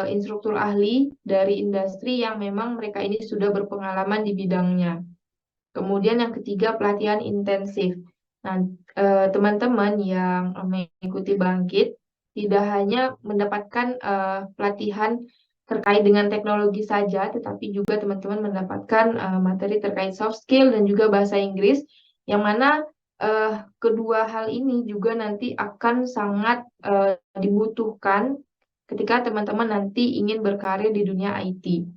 instruktur ahli dari industri yang memang mereka ini sudah berpengalaman di bidangnya. Kemudian yang ketiga, pelatihan intensif. Nah, teman-teman yang mengikuti Bangkit tidak hanya mendapatkan pelatihan terkait dengan teknologi saja, tetapi juga teman-teman mendapatkan materi terkait soft skill dan juga bahasa Inggris, yang mana kedua hal ini juga nanti akan sangat dibutuhkan ketika teman-teman nanti ingin berkarir di dunia IT.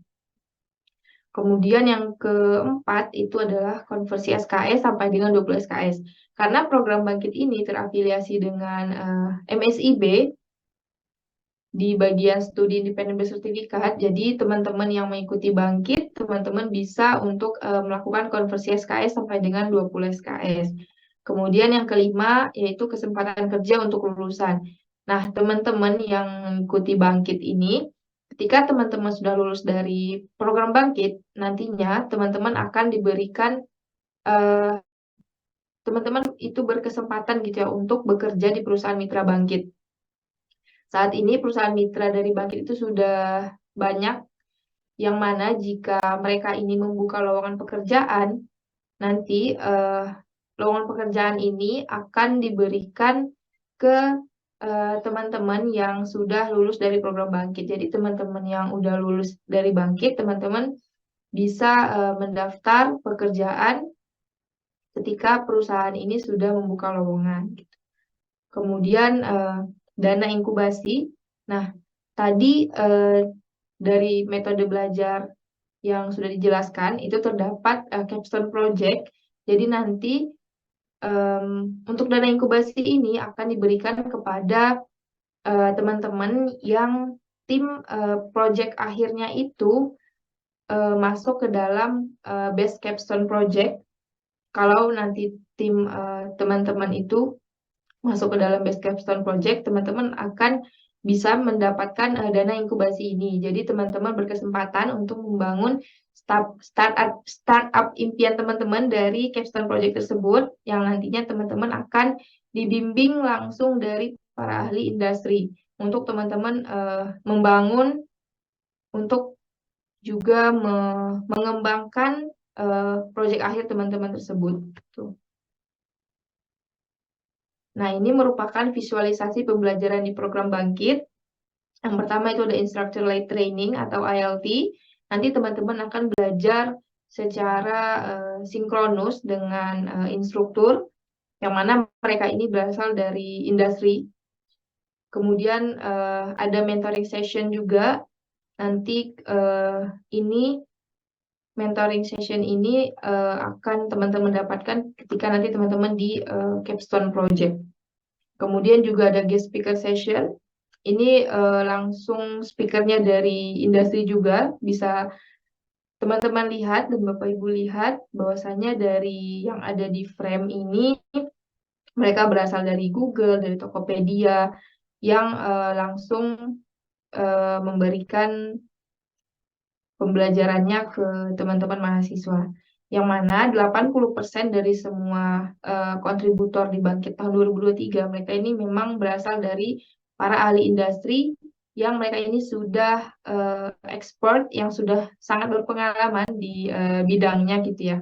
Kemudian yang keempat itu adalah konversi SKS sampai dengan 20 SKS. Karena program Bangkit ini terafiliasi dengan MSIB di bagian studi independen bersertifikat, jadi teman-teman yang mengikuti Bangkit, teman-teman bisa untuk melakukan konversi SKS sampai dengan 20 SKS. Kemudian yang kelima yaitu kesempatan kerja untuk lulusan. Nah, teman-teman yang mengikuti Bangkit ini, ketika teman-teman sudah lulus dari program Bangkit, nantinya teman-teman akan diberikan, teman-teman itu berkesempatan gitu ya untuk bekerja di perusahaan mitra Bangkit. Saat ini perusahaan mitra dari Bangkit itu sudah banyak, yang mana jika mereka ini membuka lowongan pekerjaan, nanti lowongan pekerjaan ini akan diberikan ke teman-teman yang sudah lulus dari program Bangkit. Jadi teman-teman yang udah lulus dari Bangkit, teman-teman bisa mendaftar pekerjaan ketika perusahaan ini sudah membuka lowongan. Kemudian dana inkubasi. Nah, tadi dari metode belajar yang sudah dijelaskan itu terdapat capstone project. Jadi nanti untuk dana inkubasi ini akan diberikan kepada teman-teman yang tim project akhirnya itu masuk ke dalam base capstone project. Kalau nanti tim teman-teman itu masuk ke dalam base capstone project, teman-teman akan bisa mendapatkan dana inkubasi ini. Jadi teman-teman berkesempatan untuk membangun startup impian teman-teman dari capstone project tersebut, yang nantinya teman-teman akan dibimbing langsung dari para ahli industri untuk teman-teman membangun untuk juga mengembangkan proyek akhir teman-teman tersebut. Tuh. Nah, ini merupakan visualisasi pembelajaran di program Bangkit. Yang pertama itu ada Instructor-Led Training atau ILT. Nanti teman-teman akan belajar secara sinkronus dengan instruktur, yang mana mereka ini berasal dari industri. Kemudian ada mentoring session juga. Nanti ini mentoring session ini akan teman-teman dapatkan ketika nanti teman-teman di capstone project. Kemudian juga ada guest speaker session. Ini langsung speakernya dari industri juga. Bisa teman-teman lihat dan Bapak Ibu lihat bahwasanya dari yang ada di frame ini mereka berasal dari Google, dari Tokopedia, yang langsung memberikan pembelajarannya ke teman-teman mahasiswa. Yang mana 80% dari semua kontributor di Bangkit tahun 2023, mereka ini memang berasal dari para ahli industri yang mereka ini sudah expert, yang sudah sangat berpengalaman di bidangnya gitu ya.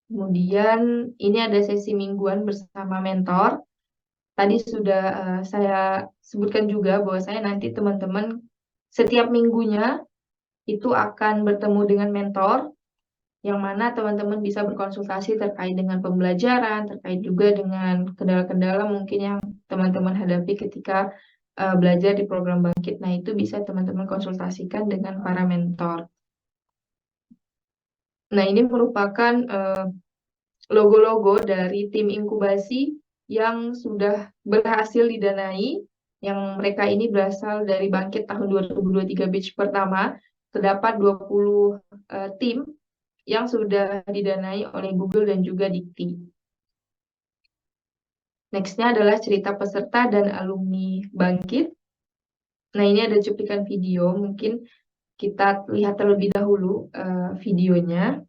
Kemudian ini ada sesi mingguan bersama mentor. Tadi sudah saya sebutkan juga bahwa saya nanti teman-teman setiap minggunya itu akan bertemu dengan mentor, yang mana teman-teman bisa berkonsultasi terkait dengan pembelajaran, terkait juga dengan kendala-kendala mungkin yang teman-teman hadapi ketika belajar di program Bangkit. Nah, itu bisa teman-teman konsultasikan dengan para mentor. Nah, ini merupakan logo-logo dari tim inkubasi yang sudah berhasil didanai, yang mereka ini berasal dari Bangkit tahun 2023 batch pertama. Terdapat 20 tim yang sudah didanai oleh Google dan juga Dikti. Next-nya adalah cerita peserta dan alumni Bangkit. Nah, ini ada cuplikan video, mungkin kita lihat terlebih dahulu videonya.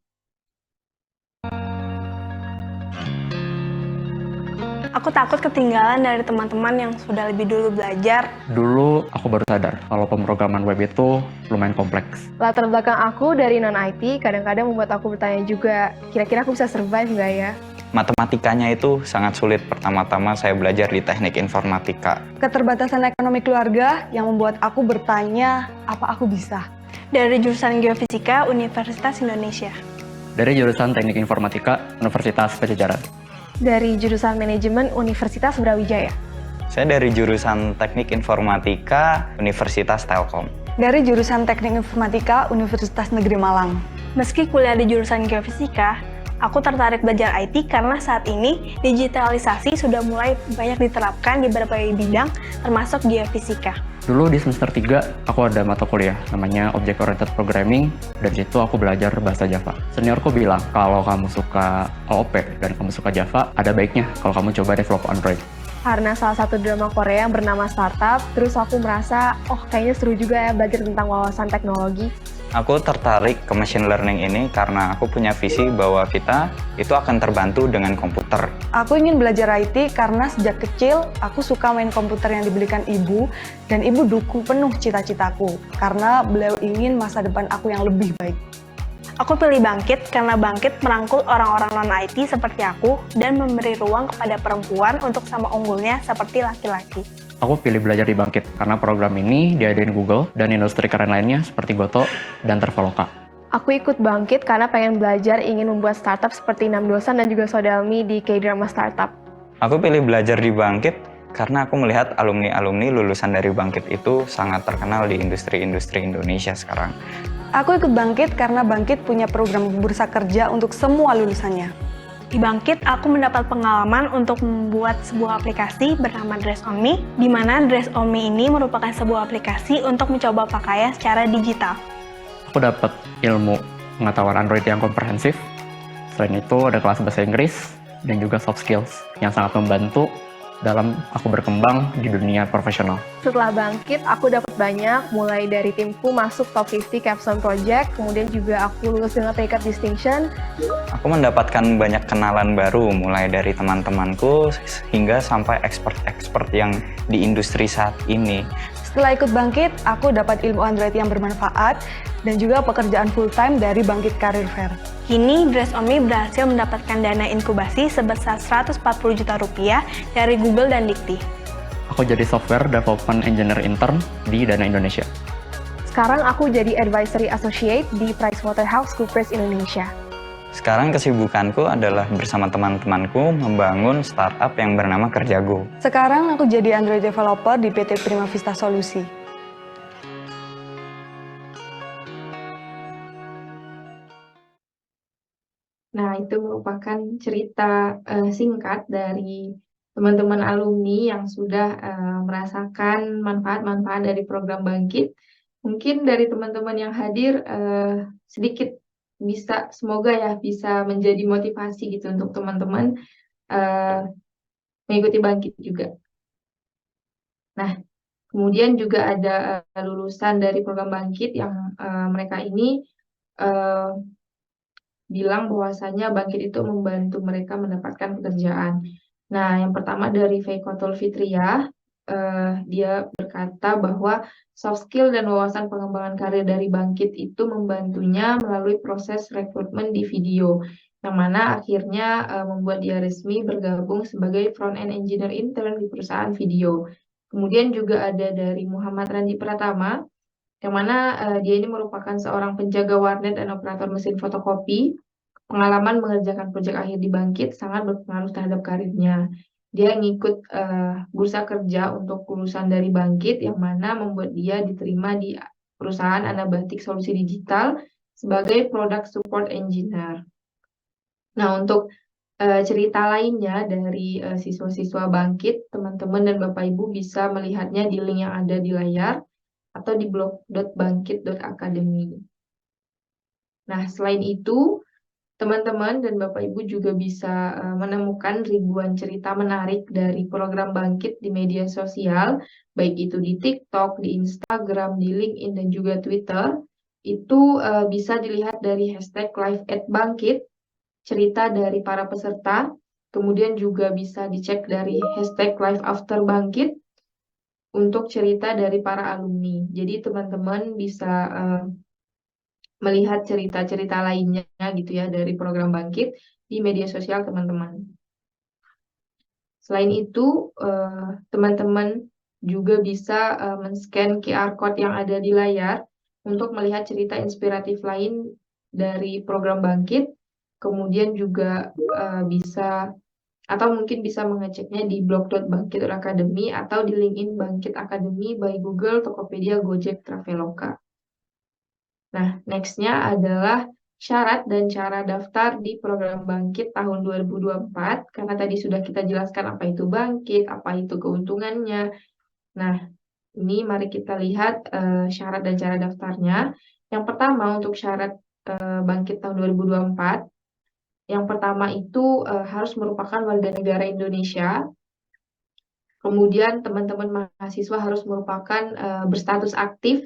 Aku Aku takut ketinggalan dari teman-teman yang sudah lebih dulu belajar. Dulu aku baru sadar kalau pemrograman web itu lumayan kompleks. Latar belakang aku dari non-IT kadang-kadang membuat aku bertanya juga, kira-kira aku bisa survive nggak ya? Matematikanya itu sangat sulit. Pertama-tama saya belajar di teknik informatika. Keterbatasan ekonomi keluarga yang membuat aku bertanya, apa aku bisa? Dari jurusan Geofisika Universitas Indonesia. Dari jurusan Teknik Informatika Universitas Pajajaran. Dari jurusan Manajemen Universitas Brawijaya. Saya dari jurusan Teknik Informatika Universitas Telkom. Dari jurusan Teknik Informatika Universitas Negeri Malang. Meski kuliah di jurusan Geofisika, aku tertarik belajar IT karena saat ini digitalisasi sudah mulai banyak diterapkan di berbagai bidang, termasuk geofisika. Dulu di semester 3, aku ada mata kuliah namanya Object Oriented Programming. Dari situ aku belajar bahasa Java. Seniorku bilang, kalau kamu suka OOP dan kamu suka Java, ada baiknya kalau kamu coba develop Android. Karena salah satu drama Korea yang bernama Startup, terus aku merasa, kayaknya seru juga ya belajar tentang wawasan teknologi. Aku tertarik ke machine learning ini karena aku punya visi bahwa kita itu akan terbantu dengan komputer. Aku ingin belajar IT karena sejak kecil aku suka main komputer yang dibelikan ibu, dan ibu dukung penuh cita-citaku karena beliau ingin masa depan aku yang lebih baik. Aku pilih Bangkit karena Bangkit merangkul orang-orang non-IT seperti aku dan memberi ruang kepada perempuan untuk sama unggulnya seperti laki-laki. Aku pilih belajar di Bangkit karena program ini diadain Google dan industri keren lainnya seperti Goto dan Traveloka. Aku ikut Bangkit karena pengen belajar ingin membuat startup seperti Nam Dosan dan juga Sodalmi di K-Drama Startup. Aku pilih belajar di Bangkit karena aku melihat alumni-alumni lulusan dari Bangkit itu sangat terkenal di industri-industri Indonesia sekarang. Aku ikut Bangkit karena Bangkit punya program bursa kerja untuk semua lulusannya. Di Bangkit, aku mendapat pengalaman untuk membuat sebuah aplikasi bernama Dress On Me, di mana Dress On Me ini merupakan sebuah aplikasi untuk mencoba pakaian secara digital. Aku dapat ilmu pengetahuan Android yang komprehensif. Selain itu ada kelas bahasa Inggris dan juga soft skills yang sangat membantu dalam aku berkembang di dunia profesional. Setelah Bangkit, aku dapat banyak, mulai dari timku masuk top 50 Capstone Project, kemudian juga aku lulus dengan peringkat distinction. Aku mendapatkan banyak kenalan baru, mulai dari teman-temanku hingga sampai expert-expert yang di industri saat ini. Setelah ikut Bangkit, aku dapat ilmu Android yang bermanfaat dan juga pekerjaan full-time dari Bangkit Career Fair. Kini, Dress On Me berhasil mendapatkan dana inkubasi sebesar 140 juta rupiah dari Google dan Dikti. Aku jadi software development engineer intern di Dana Indonesia. Sekarang aku jadi advisory associate di PricewaterhouseCoopers Indonesia. Sekarang kesibukanku adalah bersama teman-temanku membangun startup yang bernama Kerjago. Sekarang aku jadi Android developer di PT Prima Vista Solusi. Nah, itu merupakan cerita singkat dari teman-teman alumni yang sudah merasakan manfaat-manfaat dari program Bangkit. Mungkin dari teman-teman yang hadir sedikit semoga ya bisa menjadi motivasi gitu untuk teman-teman mengikuti Bangkit juga. Nah, kemudian juga ada lulusan dari program Bangkit yang mereka ini bilang bahwasanya Bangkit itu membantu mereka mendapatkan pekerjaan. Nah, yang pertama dari Feikotul Fitriah, dia berkata bahwa soft skill dan wawasan pengembangan karir dari Bangkit itu membantunya melalui proses rekrutmen di video, yang mana akhirnya membuat dia resmi bergabung sebagai front-end engineer intern di perusahaan video. Kemudian juga ada dari Muhammad Randi Pratama, yang mana dia ini merupakan seorang penjaga warnet dan operator mesin fotokopi. Pengalaman mengerjakan proyek akhir di Bangkit sangat berpengaruh terhadap karirnya. Dia ngikut bursa kerja untuk lulusan dari Bangkit, yang mana membuat dia diterima di perusahaan Anabatik Solusi Digital sebagai Product Support Engineer. Nah, untuk cerita lainnya dari siswa-siswa Bangkit, teman-teman dan Bapak Ibu bisa melihatnya di link yang ada di layar atau di blog.bangkit.academy. Nah, selain itu, teman-teman dan Bapak Ibu juga bisa menemukan ribuan cerita menarik dari program Bangkit di media sosial, baik itu di TikTok, di Instagram, di LinkedIn, dan juga Twitter. Itu bisa dilihat dari hashtag #Live@Bangkit, cerita dari para peserta, Kemudian juga bisa dicek dari hashtag Life After Bangkit untuk cerita dari para alumni. Jadi teman-teman bisa melihat cerita-cerita lainnya gitu ya dari program Bangkit di media sosial teman-teman. Selain itu, teman-teman juga bisa men-scan QR code yang ada di layar untuk melihat cerita inspiratif lain dari program Bangkit. Kemudian juga bisa atau mungkin bisa mengeceknya di blog.bangkit.academy atau di LinkedIn Bangkit Academy by Google, Tokopedia, Gojek, Traveloka. Nah, next-nya adalah syarat dan cara daftar di program Bangkit tahun 2024. Karena tadi sudah kita jelaskan apa itu Bangkit, apa itu keuntungannya. Nah, ini mari kita lihat syarat dan cara daftarnya. Yang pertama untuk syarat Bangkit tahun 2024, yang pertama itu harus merupakan warga negara Indonesia. Kemudian teman-teman mahasiswa harus merupakan berstatus aktif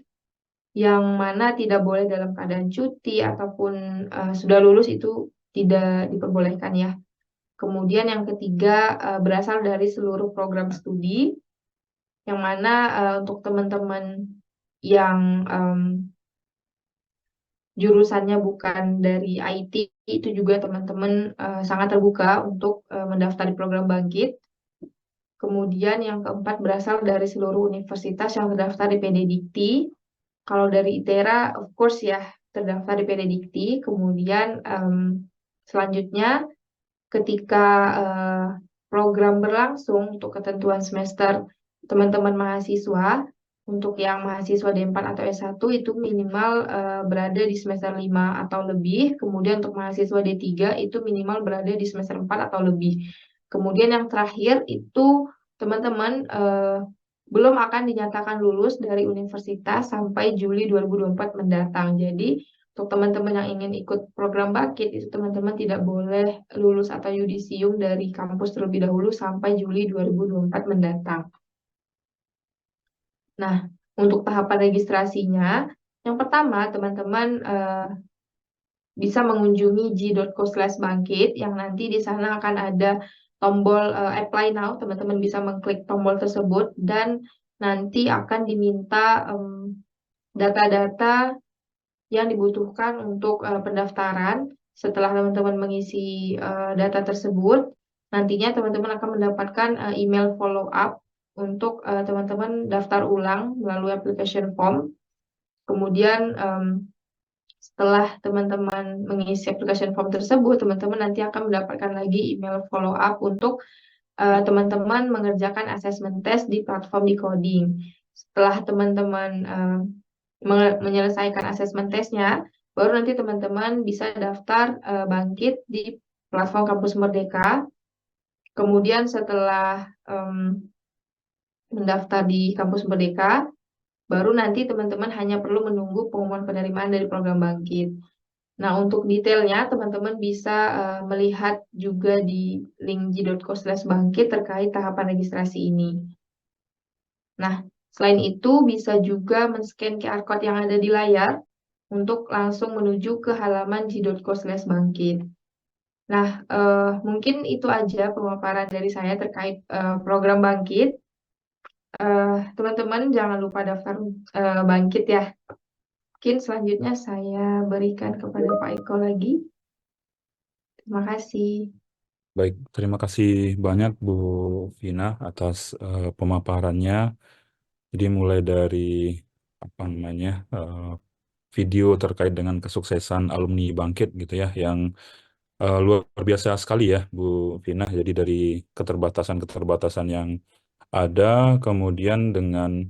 yang mana tidak boleh dalam keadaan cuti ataupun sudah lulus itu tidak diperbolehkan ya. Kemudian yang ketiga berasal dari seluruh program studi yang mana untuk teman-teman yang jurusannya bukan dari IT itu juga teman-teman sangat terbuka untuk mendaftar di program Bangkit. Kemudian yang keempat berasal dari seluruh universitas yang terdaftar di PD Dikti. Kalau dari ITERA, of course ya, terdaftar di PD Dikti. Kemudian selanjutnya, ketika program berlangsung untuk ketentuan semester teman-teman mahasiswa, untuk yang mahasiswa D4 atau S1 itu minimal berada di semester 5 atau lebih. Kemudian untuk mahasiswa D3 itu minimal berada di semester 4 atau lebih. Kemudian yang terakhir itu teman-teman belum akan dinyatakan lulus dari universitas sampai Juli 2024 mendatang. Jadi untuk teman-teman yang ingin ikut program Bangkit itu teman-teman tidak boleh lulus atau yudisium dari kampus terlebih dahulu sampai Juli 2024 mendatang. Nah, untuk tahapan registrasinya, yang pertama teman-teman bisa mengunjungi g.co/bangkit yang nanti di sana akan ada tombol apply now, teman-teman bisa mengklik tombol tersebut dan nanti akan diminta data-data yang dibutuhkan untuk pendaftaran. Setelah teman-teman mengisi data tersebut, nantinya teman-teman akan mendapatkan email follow up untuk teman-teman daftar ulang melalui application form. Kemudian setelah teman-teman mengisi application form tersebut, teman-teman nanti akan mendapatkan lagi email follow up untuk teman-teman mengerjakan assessment test di platform Decoding. Setelah teman-teman menyelesaikan assessment testnya, baru nanti teman-teman bisa daftar Bangkit di platform Kampus Merdeka. Kemudian setelah mendaftar di Kampus Merdeka, baru nanti teman-teman hanya perlu menunggu pengumuman penerimaan dari program Bangkit. Nah, untuk detailnya teman-teman bisa melihat juga di link g.co/bangkit terkait tahapan registrasi ini. Nah, selain itu bisa juga men-scan QR code yang ada di layar untuk langsung menuju ke halaman g.co/bangkit. Nah, mungkin itu aja pemaparan dari saya terkait program Bangkit. Teman-teman jangan lupa daftar Bangkit ya. Mungkin selanjutnya saya berikan kepada Pak Eko lagi. Terima kasih. Baik, terima kasih banyak Bu Vina atas pemaparannya. Jadi mulai dari apa namanya video terkait dengan kesuksesan alumni Bangkit gitu ya, yang luar biasa sekali ya Bu Vina. Jadi dari keterbatasan-keterbatasan yang ada, kemudian dengan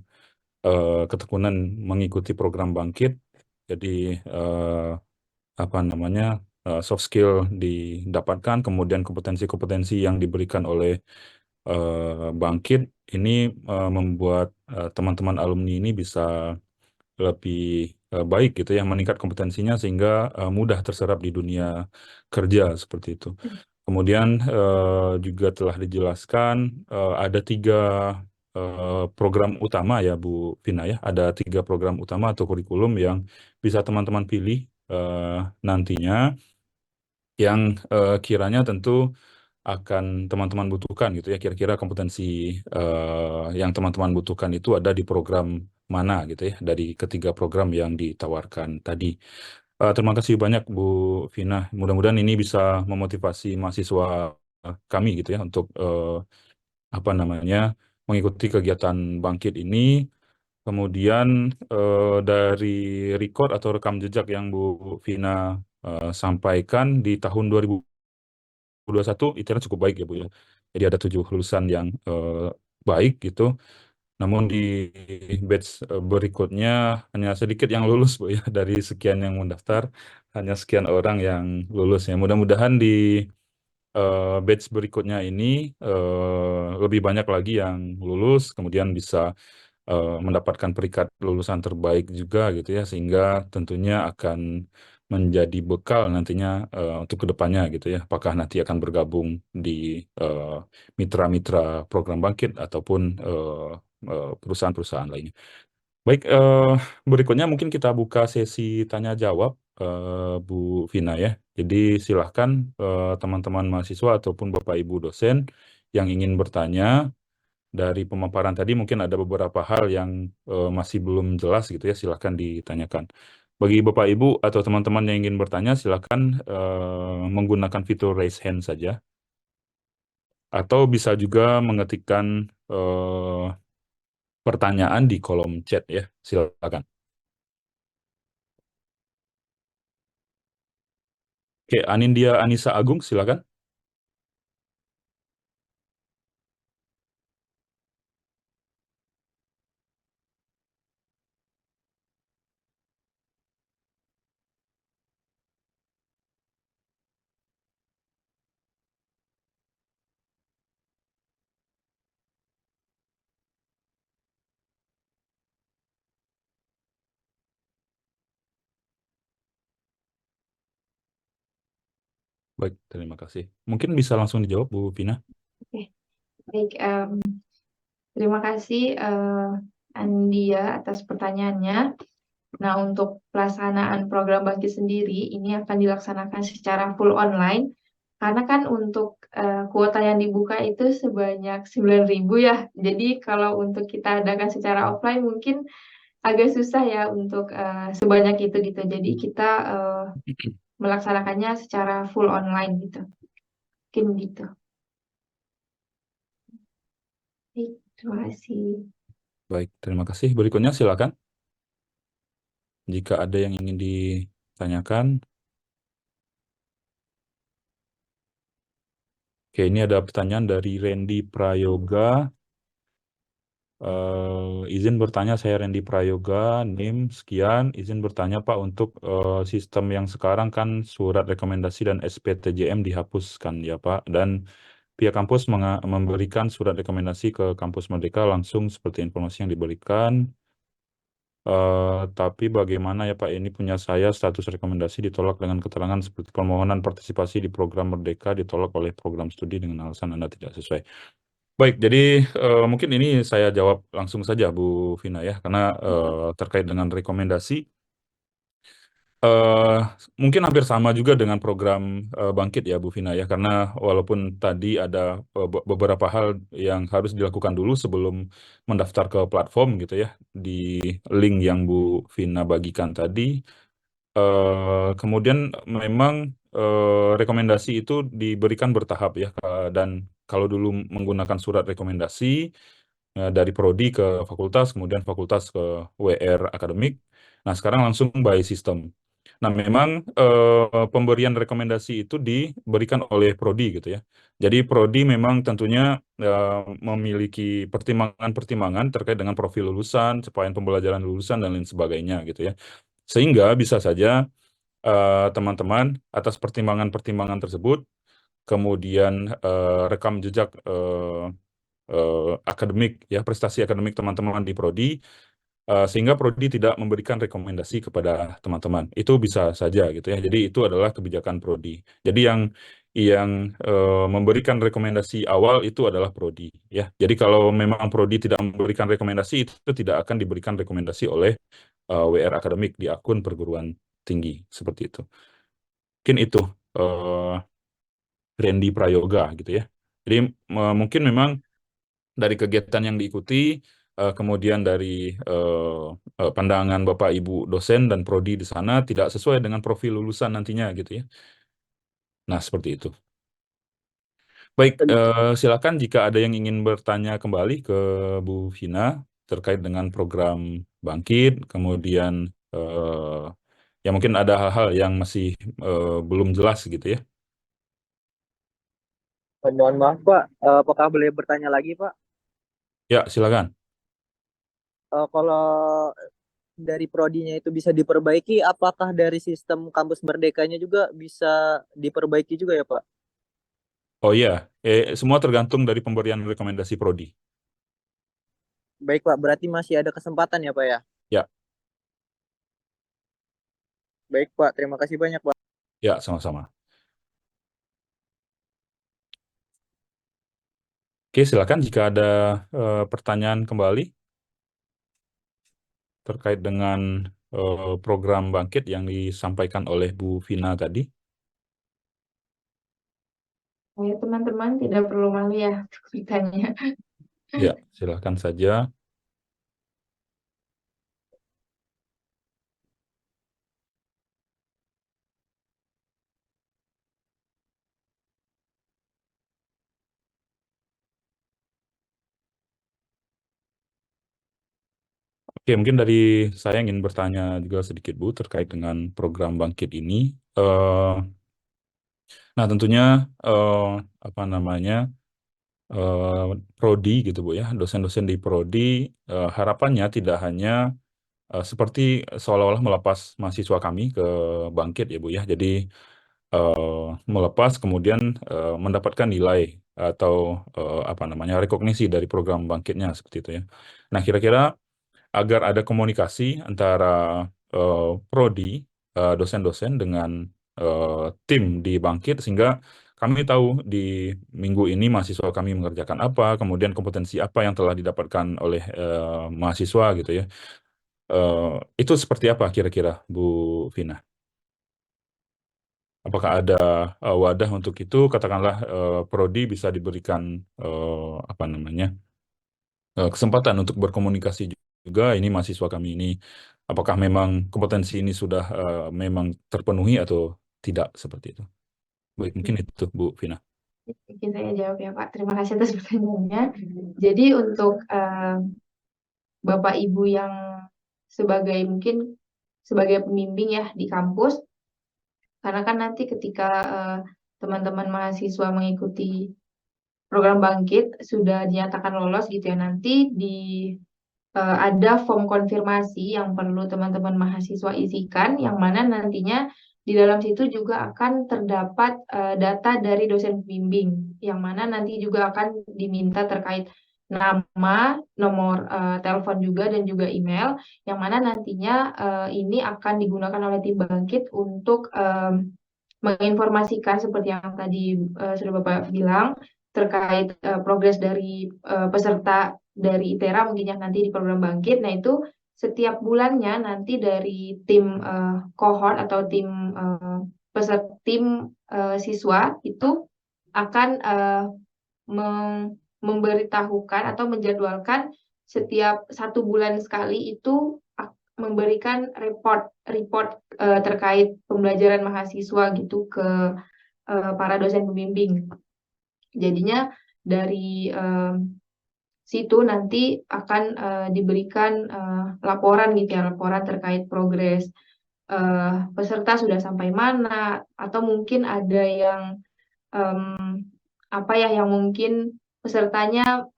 ketekunan mengikuti program Bangkit, jadi apa namanya soft skill didapatkan, kemudian kompetensi-kompetensi yang diberikan oleh Bangkit ini membuat teman-teman alumni ini bisa lebih baik gitu ya, meningkat kompetensinya sehingga mudah terserap di dunia kerja seperti itu. Kemudian juga telah dijelaskan ada 3 program utama ya Bu Vina ya, ada 3 program utama atau kurikulum yang bisa teman-teman pilih nantinya, yang kiranya tentu akan teman-teman butuhkan gitu ya. Kira-kira kompetensi yang teman-teman butuhkan itu ada di program mana gitu ya, dari ketiga program yang ditawarkan tadi. Terima kasih banyak Bu Vina. Mudah-mudahan ini bisa memotivasi mahasiswa kami gitu ya untuk apa namanya mengikuti kegiatan bangkit ini. Kemudian dari record atau rekam jejak yang Bu Vina sampaikan di tahun 2021 itu cukup baik ya Bu ya. Jadi ada 7 lulusan yang baik gitu. Namun di batch berikutnya hanya sedikit yang lulus Bu ya, dari sekian yang mendaftar hanya sekian orang yang lulus ya. Mudah-mudahan di batch berikutnya ini lebih banyak lagi yang lulus, kemudian bisa mendapatkan peringkat lulusan terbaik juga gitu ya, sehingga tentunya akan menjadi bekal nantinya untuk kedepannya gitu ya. Apakah nanti akan bergabung di eh, mitra-mitra program bangkit ataupun perusahaan-perusahaan lainnya. Baik, berikutnya mungkin kita buka sesi tanya jawab, Bu Vina ya. Jadi silahkan teman-teman mahasiswa ataupun Bapak Ibu dosen yang ingin bertanya. Dari pemaparan tadi mungkin ada beberapa hal yang masih belum jelas gitu ya, silahkan ditanyakan. Bagi Bapak Ibu atau teman-teman yang ingin bertanya, silahkan menggunakan fitur raise hand saja. Atau bisa juga mengetikkan pertanyaan di kolom chat ya, silakan. Oke, Anindya Anissa Agung, silakan. Baik, terima kasih. Mungkin bisa langsung dijawab, Bu Vina. Oke, baik. Terima kasih Andia atas pertanyaannya. Nah, untuk pelaksanaan program Bangkit sendiri ini akan dilaksanakan secara full online karena kan untuk kuota yang dibuka itu sebanyak 9.000 ya. Jadi kalau untuk kita adakan secara offline mungkin agak susah ya untuk sebanyak itu gitu. Jadi kita melaksanakannya secara full online gitu. Mungkin gitu. Baik, terima kasih. Baik, terima kasih. Berikutnya silakan. Jika ada yang ingin ditanyakan. Oke, ini ada pertanyaan dari Randy Prayoga. Izin bertanya, saya Randy Prayoga, NIM sekian. Izin bertanya Pak, untuk sistem yang sekarang kan surat rekomendasi dan SPTJM dihapuskan ya Pak. Dan pihak kampus memberikan surat rekomendasi ke kampus Merdeka langsung seperti informasi yang diberikan. Tapi bagaimana ya Pak, ini punya saya status rekomendasi ditolak dengan keterangan seperti permohonan partisipasi di program Merdeka ditolak oleh program studi dengan alasan Anda tidak sesuai. Baik, jadi mungkin ini saya jawab langsung saja Bu Vina ya, karena terkait dengan rekomendasi. Mungkin hampir sama juga dengan program Bangkit ya Bu Vina ya, karena walaupun tadi ada beberapa hal yang harus dilakukan dulu sebelum mendaftar ke platform gitu ya, di link yang Bu Vina bagikan tadi. Kemudian memang rekomendasi itu diberikan bertahap ya, dan kalau dulu menggunakan surat rekomendasi dari prodi ke fakultas, kemudian fakultas ke WR akademik. Nah, sekarang langsung by system. Nah, memang pemberian rekomendasi itu diberikan oleh prodi gitu ya. Jadi prodi memang tentunya memiliki pertimbangan-pertimbangan terkait dengan profil lulusan, capaian pembelajaran lulusan dan lain sebagainya gitu ya. Sehingga bisa saja teman-teman atas pertimbangan-pertimbangan tersebut, kemudian rekam jejak akademik ya, prestasi akademik teman-teman di prodi, sehingga prodi tidak memberikan rekomendasi kepada teman-teman. Itu bisa saja gitu ya. Jadi itu adalah kebijakan prodi. Jadi yang memberikan rekomendasi awal itu adalah prodi ya. Jadi kalau memang prodi tidak memberikan rekomendasi, itu tidak akan diberikan rekomendasi oleh WR akademik di akun perguruan tinggi seperti itu. Mungkin itu Randy Prayoga gitu ya. Jadi mungkin memang dari kegiatan yang diikuti, kemudian dari pandangan Bapak Ibu dosen dan prodi di sana tidak sesuai dengan profil lulusan nantinya gitu ya. Nah, seperti itu. Baik, silakan jika ada yang ingin bertanya kembali ke Bu Vina terkait dengan program Bangkit, kemudian ya mungkin ada hal-hal yang masih belum jelas gitu ya. Mohon maaf Pak, apakah boleh bertanya lagi Pak? Ya, silakan. Kalau dari prodinya itu bisa diperbaiki, apakah dari sistem kampus merdekanya juga bisa diperbaiki juga ya Pak? Oh iya, semua tergantung dari pemberian rekomendasi prodi. Baik Pak, berarti masih ada kesempatan ya Pak ya? Ya, Baik Pak, terima kasih banyak Pak. ya sama-sama. Oke, silakan jika ada pertanyaan kembali terkait dengan program Bangkit yang disampaikan oleh Bu Vina tadi. Ya, teman-teman tidak perlu malu ya untuk bertanya. Ya, silakan saja. Oke, mungkin dari saya ingin bertanya juga sedikit Bu terkait dengan program Bangkit ini. Nah, tentunya apa namanya prodi gitu Bu ya, dosen-dosen di prodi harapannya tidak hanya seperti seolah-olah melepas mahasiswa kami ke Bangkit ya Bu ya. Jadi melepas kemudian mendapatkan nilai atau apa namanya rekognisi dari program Bangkitnya seperti itu ya. Nah, kira-kira agar ada komunikasi antara prodi, dosen-dosen dengan tim di Bangkit sehingga kami tahu di minggu ini mahasiswa kami mengerjakan apa, kemudian kompetensi apa yang telah didapatkan oleh mahasiswa gitu ya. Itu seperti apa kira-kira Bu Vina? Apakah ada wadah untuk itu? Katakanlah prodi bisa diberikan apa namanya kesempatan untuk berkomunikasi juga. Ini mahasiswa kami ini, apakah memang kompetensi ini sudah memang terpenuhi atau tidak seperti itu? Baik, mungkin itu Bu Vina. Mungkin saya jawab ya Pak. Terima kasih atas pertanyaannya. Jadi untuk Bapak Ibu yang mungkin sebagai pembimbing ya di kampus, karena kan nanti ketika teman-teman mahasiswa mengikuti program Bangkit sudah dinyatakan lolos gitu ya, nanti ada form konfirmasi yang perlu teman-teman mahasiswa isikan, yang mana nantinya di dalam situ juga akan terdapat data dari dosen pembimbing, yang mana nanti juga akan diminta terkait nama, nomor telepon juga, dan juga email, yang mana nantinya ini akan digunakan oleh tim Bangkit untuk menginformasikan seperti yang tadi sudah Bapak bilang, terkait progres dari peserta dari ITERA mungkin yang nanti di program Bangkit. Nah, itu setiap bulannya nanti dari tim cohort atau tim peserta tim siswa itu akan memberitahukan atau menjadwalkan setiap 1 bulan sekali itu memberikan report terkait pembelajaran mahasiswa gitu ke para dosen pembimbing. Jadinya dari situ nanti akan diberikan laporan gitu ya, laporan terkait progres peserta sudah sampai mana, atau mungkin ada yang apa ya, yang mungkin pesertanya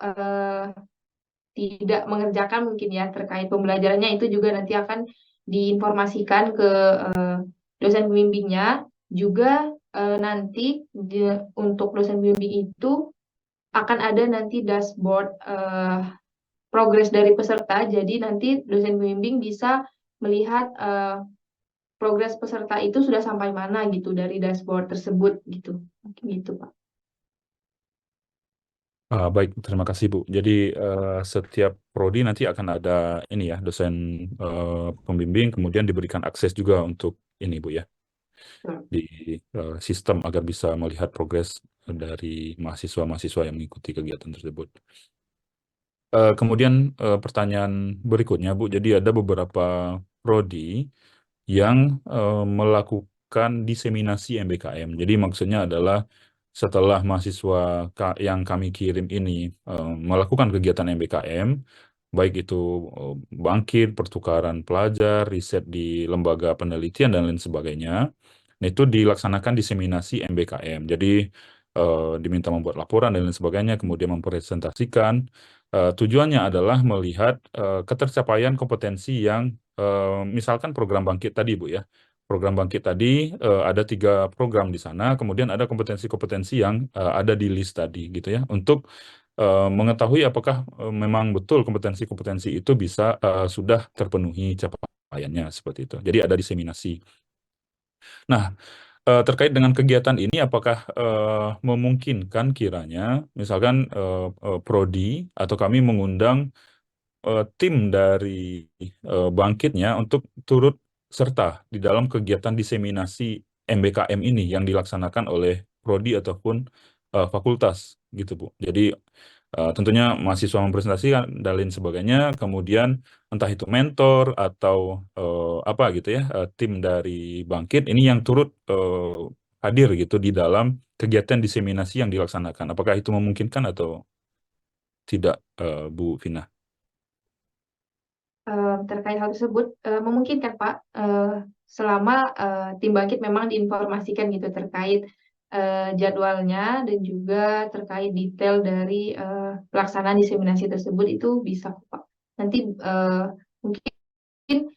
tidak mengerjakan mungkin ya terkait pembelajarannya, itu juga nanti akan diinformasikan ke dosen pembimbingnya. Juga nanti untuk dosen pembimbing itu akan ada nanti dashboard progres dari peserta. Jadi nanti dosen pembimbing bisa melihat progres peserta itu sudah sampai mana gitu dari dashboard tersebut gitu. Mungkin gitu, Pak. Baik, terima kasih Bu. Jadi setiap prodi nanti akan ada ini ya dosen pembimbing, kemudian diberikan akses juga untuk ini Bu ya di sistem agar bisa melihat progres dari mahasiswa-mahasiswa yang mengikuti kegiatan tersebut. Kemudian pertanyaan berikutnya, Bu. Jadi ada beberapa prodi yang melakukan diseminasi MBKM. Jadi maksudnya adalah setelah mahasiswa yang kami kirim ini melakukan kegiatan MBKM, baik itu bangkit, pertukaran pelajar, riset di lembaga penelitian, dan lain sebagainya, nah, itu dilaksanakan diseminasi MBKM. Jadi diminta membuat laporan dan lain sebagainya, kemudian mempresentasikan. Tujuannya adalah melihat ketercapaian kompetensi yang misalkan program bangkit tadi, Bu, ya. Program bangkit tadi ada 3 program di sana, kemudian ada kompetensi-kompetensi yang ada di list tadi, gitu ya, untuk mengetahui apakah memang betul kompetensi-kompetensi itu bisa sudah terpenuhi capaiannya, seperti itu. Jadi ada diseminasi. Nah, terkait dengan kegiatan ini, apakah memungkinkan kiranya, misalkan prodi atau kami mengundang tim dari bangkitnya untuk turut serta di dalam kegiatan diseminasi MBKM ini yang dilaksanakan oleh prodi ataupun fakultas, gitu, Bu. Jadi tentunya mahasiswa mempresentasikan dan lain sebagainya, kemudian entah itu mentor atau apa gitu ya, tim dari bangkit ini yang turut hadir gitu di dalam kegiatan diseminasi yang dilaksanakan. Apakah itu memungkinkan atau tidak, Bu Vina? Terkait hal tersebut memungkinkan, Pak, selama tim bangkit memang diinformasikan gitu terkait jadwalnya dan juga terkait detail dari pelaksanaan diseminasi tersebut, itu bisa, Pak. Nanti mungkin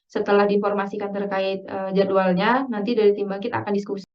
setelah diinformasikan terkait jadwalnya, nanti dari tim bangkit akan diskusi